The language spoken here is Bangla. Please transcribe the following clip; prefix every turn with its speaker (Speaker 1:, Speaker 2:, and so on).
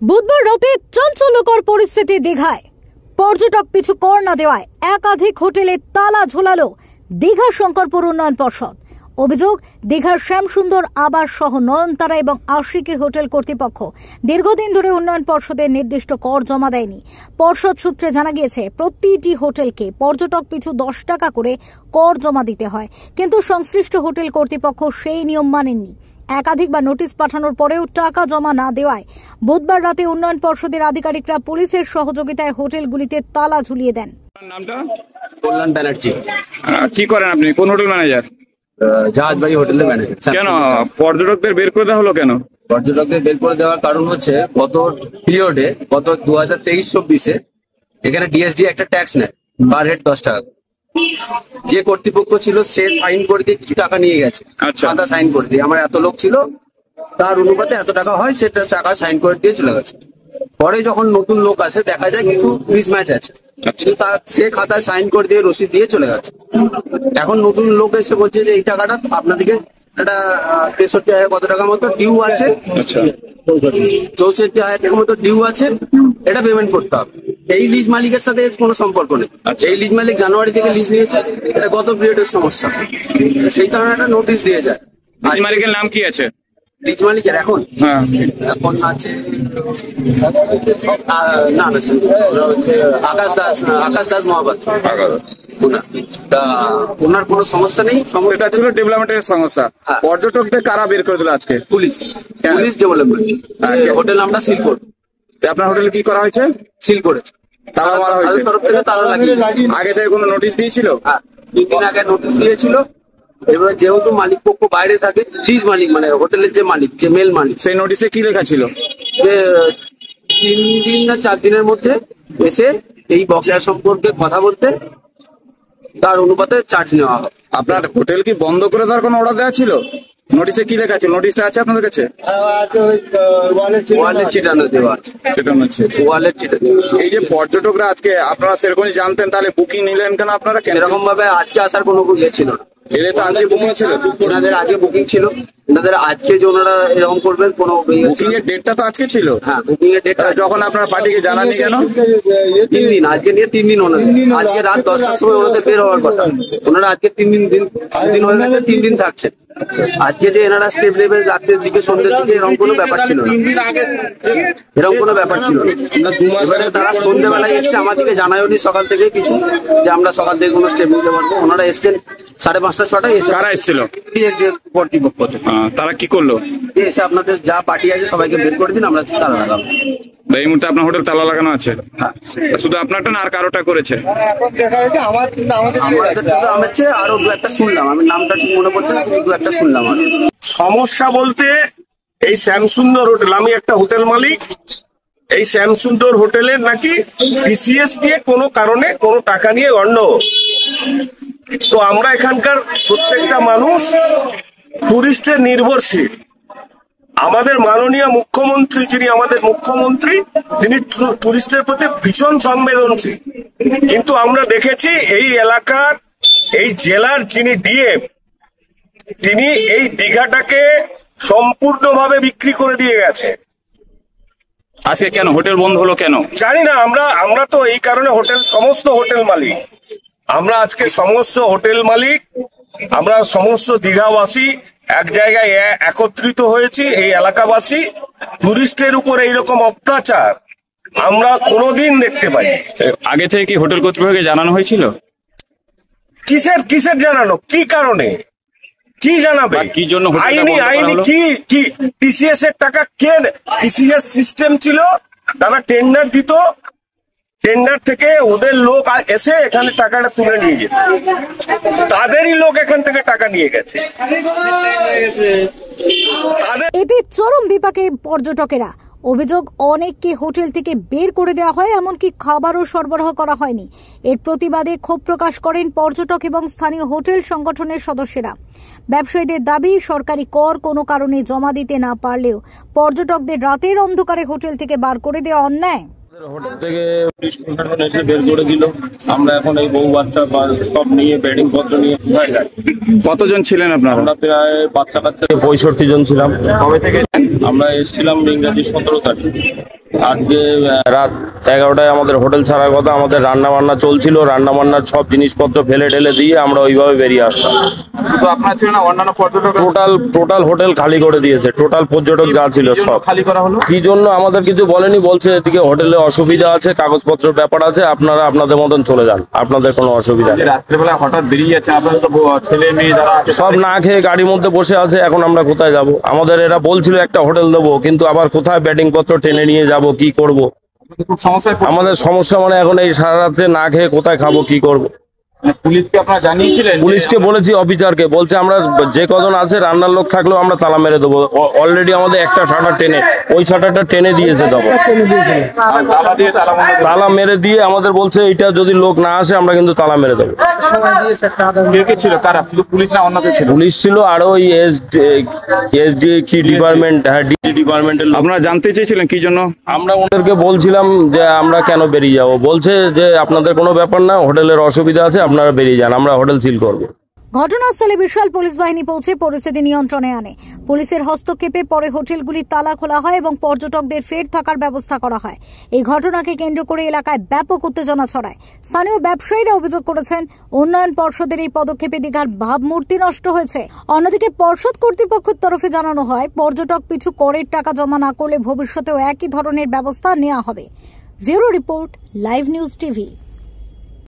Speaker 1: বুধবার রাতে চাঞ্চল্যকর পরিস্থিতি দীঘায়। পর্যটক পিছু কর না দেওয়ায় একাধিক হোটেলে তালা ঝোলালো দীঘা শঙ্করপুর উন্নয়ন পর্ষদ। অভিযোগ, দীঘার শ্যামসুন্দর আবাস সহ নয়নতারা এবং আশিকি হোটেল কর্তৃপক্ষ দীর্ঘদিন ধরে উন্নয়ন পর্ষদের নির্দিষ্ট কর জমা দেয়নি। পর্ষদ সূত্রে জানা গিয়েছে, প্রতিটি হোটেলকে পর্যটক পিছু 10 টাকা করে কর জমা দিতে হয়, কিন্তু সংশ্লিষ্ট হোটেল কর্তৃপক্ষ সেই নিয়ম মানেননি। একাধিকবার নোটিশ পাঠানোর পরেও টাকা জমা না দেওয়ায় বুধবার রাতে উন্নয়ন পর্ষদের আধিকারিকরা পুলিশের সহযোগিতায় হোটেলগুলিতে তালা ঝুলিয়ে দেন।
Speaker 2: নামটা?
Speaker 3: কল্যাণ ব্যানার্জি।
Speaker 2: কি করেন আপনি? কোন হোটেল ম্যানেজার?
Speaker 3: জাহাজবাড়ি হোটেলের ম্যানেজার।
Speaker 2: কেন পর্যটকদের বের করে দেওয়া হলো? কেন
Speaker 3: পর্যটকদের বের করে দেওয়ার কারণ হচ্ছে, গত পিরিয়ডে গত 2023-24-এ এখানে ডিএসডি একটা ট্যাক্স নেয় পার হেড 10 টাকা। যে কর্তৃপক্ষ ছিল সে সাইন করে দিয়ে কিছু টাকা নিয়ে গেছে, সাদা সাইন করে দিয়ে। আমার এত লোক ছিল, তার অনুপাতে এত টাকা হয়, সেটা টাকা সাইন করে দিয়ে চলে গেছে। পরে যখন নতুন লোক আসে দেখা যায় কিছু মিসম্যাচ আছে, সে খাতায় সাইন করে দিয়ে রসিদ দিয়ে চলে গেছে। এখন নতুন লোক এসে বলছে যে এই টাকাটা আপনাদেরকে একটা 63,000 কত টাকা মতো ডিউ আছে, 64,000 টাকা মতো ডিউ আছে, এটা পেমেন্ট করতে হবে। এই লিজ মালিকের সাথে কোনো সম্পর্ক নেই। এই লিজ মালিক জানুয়ারি থেকে লিজ নিয়েছে, এটা গত পিরিয়ডের সমস্যা, সেই কারণে একটা নোটিশ দিয়ে যায়।
Speaker 2: লিজ মালিকের নাম কি আছে?
Speaker 3: লিজ মালিকের এখন আছে আকাশ দাস মহাপাত্র। ওনার কোনো সমস্যা নেই,
Speaker 2: সেটা ছিল ডেভেলপমেন্টের সমস্যা। পর্যটকদের কারা বের করে দিল আজকে?
Speaker 3: Police development. হোটেল আমরা সিল করব।
Speaker 2: আপনার হোটেলে কি করা হয়েছে?
Speaker 3: সিল করেছে, তালা মারা হয়েছে, তরফ থেকে তালা লাগিয়ে।
Speaker 2: আগে থেকে কোনো নোটিশ দিয়েছিল?
Speaker 3: 3 দিন আগে নোটিশ দিয়েছিল। এবার যেহেতু মালিক পক্ষ বাইরে থাকে, লিজ মালিক মানে হোটেলের যে মালিক, যে মেল মালিক,
Speaker 2: সেই নোটিশে কি লেখা ছিল?
Speaker 3: যে 3 দিন না 4 দিনের মধ্যে এসে এই বকেয়া সম্পর্কে কথা বলতে, তার অনুপাতে চার্জ নেওয়া হবে।
Speaker 2: আপনার হোটেল কি বন্ধ করে দেওয়ার কোনো অর্ডার দেওয়া ছিল? নোটিশে কি লেখা ছিল? নোটিশটা আছে আপনাদের কাছে?
Speaker 3: ওয়ালেট চিটানো দেওয়া আছে। ওয়ালেট চিটানো।
Speaker 2: এই যে পর্যটকরা আজকে, আপনারা সেরকমই জানতেন, তাহলে বুকিং নিলেন কেন আপনারা?
Speaker 3: এরকম ভাবে আজকে আসার কোনো ইয়ে ছিল না।
Speaker 2: এলে তো আজকে বুকিং ছিল,
Speaker 3: ওনাদের আগে বুকিং ছিল, ওনাদের আজকে যে ওনারা এরকম করবেন কোনো
Speaker 2: বুকিং এর ডেটটা তো আজকে ছিল।
Speaker 3: হ্যাঁ, বুকিং এর ডেটটা
Speaker 2: যখন আপনার পার্টিকে জানানি কেন?
Speaker 3: 3 দিন, আজকে নিয়ে 3 দিন ওনাদের। আজকে রাত 10টার সময় ওনাদের বের হওয়ার কথা, ওনারা আজকে 3 দিন হয়ে গেছে, 3 দিন থাকছে। আজকে যে এনারা স্টেপ লেভেল রাত্রের দিকে সন্ধ্যের দিকে এরকম কোনো ব্যাপার ছিল না, এরকম কোনো ব্যাপার ছিল না। এবারে তারা সন্ধ্যেবেলায় এসছে, আমাদেরকে জানায়নি সকাল থেকে কিছু, যে আমরা সকাল থেকে কোনো স্টেপ নিতে পারবো। ওনারা এসছেন 5:30 6টায় এসে।
Speaker 2: কারা এসেছিল?
Speaker 3: কর্তৃপক্ষ।
Speaker 2: তারা কি করলো?
Speaker 3: এসে আপনাদের যা পার্টি আছে সবাইকে বের করে দিন, আমরা তালা লাগাবো।
Speaker 2: এই মুহূর্তে আপনার হোটেল তালা লাগানো আছে? শুধু আপনারটা না আর কারোটা করেছে?
Speaker 3: আমাদের আরো 2-1টা শুনলাম, আমি নামটা ঠিক মনে পড়ছে না, কিন্তু 2-1টা শুনলাম।
Speaker 4: সমস্যা বলতে এই শ্যামসুন্দর হোটেল, আমি একটা হোটেল মালিক, এই শ্যামসুন্দর হোটেলের নাকি টিসিএস দিয়ে কোনো কারণে কোনো টাকা নিয়ে গন্ডগোল। তো আমরা এখানকার প্রত্যেকটা মানুষ টুরিস্টের নির্ভরশীল। আমাদের মাননীয় মুখ্যমন্ত্রী, যিনি আমাদের মুখ্যমন্ত্রী, তিনি টুরিস্টের প্রতি ভীষণ সংবেদনশীল। কিন্তু আমরা দেখেছি এই এলাকার, এই জেলার যিনি ডিএম, তিনি এই দীঘাটাকে সম্পূর্ণভাবে বিক্রি করে দিয়ে গেছে।
Speaker 2: আজকে কেন হোটেল বন্ধ হলো কেন
Speaker 4: জানি না। আমরা তো এই কারণে সমস্ত হোটেল মালিক, আমরা আজকে সমস্ত হোটেল মালিক, আমরা সমস্ত দীঘাবাসী এক জায়গায় একত্রিত হয়েছি। এই এলাকাবাসী, টুরিস্টের উপর এইরকম অত্যাচার আমরা কোনোদিন দেখতে পাই।
Speaker 2: আগে থেকে কি হোটেল কর্তৃপক্ষকে জানানো হয়েছিল?
Speaker 4: কিসের জানানো? কি কারণে? কি জানাবে?
Speaker 2: কি জন্য?
Speaker 4: আইনি কি টিসিএস এর টাকা কে? টিসিএস সিস্টেম ছিল, তারা টেন্ডার দিত, টেন্ডার থেকে ওদের লোক এসে এখানে টাকাটা তুলে নিয়ে যেত, তাদেরই লোক এখান থেকে টাকা নিয়ে গেছে।
Speaker 1: এতে চরম বিপাকে পর্যটকেরা। অভিযোগ, অনেককে হোটেল থেকে বের করে দেওয়া হয়, এমনকি খাবারও সরবরাহ করা হয়নি। এর প্রতিবাদে ক্ষোভ প্রকাশ করেন পর্যটক এবং স্থানীয় হোটেল সংগঠনের সদস্যরা। ব্যবসায়ীদের দাবি, সরকারি কর কোনো কারণে জমা দিতে না পারলেও পর্যটকদের রাতের অন্ধকারে হোটেল থেকে বার করে দেওয়া অন্যায়।
Speaker 5: হোটেল থেকে এসে বের করে দিল। আমরা এখন এই বউ বাচ্চা সব নিয়ে বেডিং পত্র নিয়ে
Speaker 2: কতজন ছিলেন আপনারা?
Speaker 5: আমরা প্রায় বাচ্চা কাচ্চা 65 জন ছিলাম। কবে থেকে? আমরা এসেছিলাম ইংরাজি 17 তারিখ। আজকে রাত 11টায় আমাদের হোটেল ছাড়ার কথা, আমাদের রান্না বান্না চলছিল, রান্না বান্নার সব জিনিসপত্র ফেলে টেলে দিয়ে আমরা ওইভাবে বেরিয়ে আসতাম।
Speaker 2: তো আপনার ছিল না, অন্যান্য পর্যটক
Speaker 5: টোটাল হোটেল খালি করে দিয়েছে, টোটাল পর্যটক যা ছিল সব
Speaker 2: খালি করা হলো।
Speaker 5: কি জন্য আমাদের কিছু বলেনি, বলছে এদিকে হোটেলে অসুবিধা আছে, কাগজপত্রের ব্যাপার আছে, আপনারা আপনাদের মতন চলে যান, আপনাদের কোনো অসুবিধা নেই।
Speaker 2: রাত্রেবেলা হঠাৎ বেরিয়ে যাচ্ছে, আপনার তো ছেলে মেয়ে যারা আছে
Speaker 5: সব না খেয়ে গাড়ির মধ্যে বসে আছে, এখন আমরা কোথায় যাব? আমাদের এরা বলছিল একটা হোটেল দেবো, কিন্তু আবার কোথায় ব্যাটিং পত্র টেনে নিয়ে যাব, কি করব?
Speaker 2: খুব সমস্যায়
Speaker 5: আমাদের সমস্যা মানে এখন এই সারা রাত্রে না খেয়ে কোথায় খাবো, কি করব?
Speaker 2: পুলিশকে আপনারা জানিয়েছিলেন?
Speaker 5: পুলিশকে বলেছি, অফিসারকে বলছে আমরা যে কজন আছে রান্নার লোক থাকলেও আমরা তালা মেরে দেবো। অলরেডি আমাদের একটা শাটার টেনে, ওই শাটারটা টেনে দিয়েছে, তখন
Speaker 2: তালা দিয়ে
Speaker 5: তালা মেরে দিয়ে আমাদের বলছে এইটা যদি লোক না আসে আমরা কিন্তু তালা মেরে দেবো।
Speaker 2: কে কে ছিল? কারা? শুধু পুলিশ না অন্য কেউ ছিল?
Speaker 5: পুলিশ ছিল, আরো ওই এসডি কি ডিপার্টমেন্ট, হ্যাঁ ডিজি ডিপার্টমেন্টের লোক।
Speaker 2: আপনারা জানতে চেয়েছিলেন কি জন্য?
Speaker 5: আমরা ওদেরকে বলছিলাম যে আমরা কেন বেরিয়ে যাব, বলছে যে আপনাদের কোনো ব্যাপার না, হোটেলের অসুবিধা আছে, আপনারা বেরিয়ে যান, আমরা হোটেল সিল করবো।
Speaker 1: ঘটনাস্থলে বিশাল পুলিশ বাহিনী পৌঁছে পরিস্থিতি নিয়ন্ত্রণে আনে। পুলিশের হস্তক্ষেপে পরে হোটেলগুলির তালা খোলা হয় এবং পর্যটকদের ফের থাকার ব্যবস্থা করা হয়। এই ঘটনাকে কেন্দ্র করে এলাকায় ব্যাপক উত্তেজনা ছড়ায়। স্থানীয় ব্যবসায়ীরা অভিযোগ করেছেন, উন্নয়ন পর্ষদের এই পদক্ষেপে দীঘার ভাবমূর্তি নষ্ট হয়েছে। অন্যদিকে পর্ষদ কর্তৃপক্ষের তরফে জানানো হয়, পর্যটক পিছু করের টাকা জমা না করলে ভবিষ্যতেও একই ধরনের ব্যবস্থা নেওয়া হবে। Bureau report, live news TV.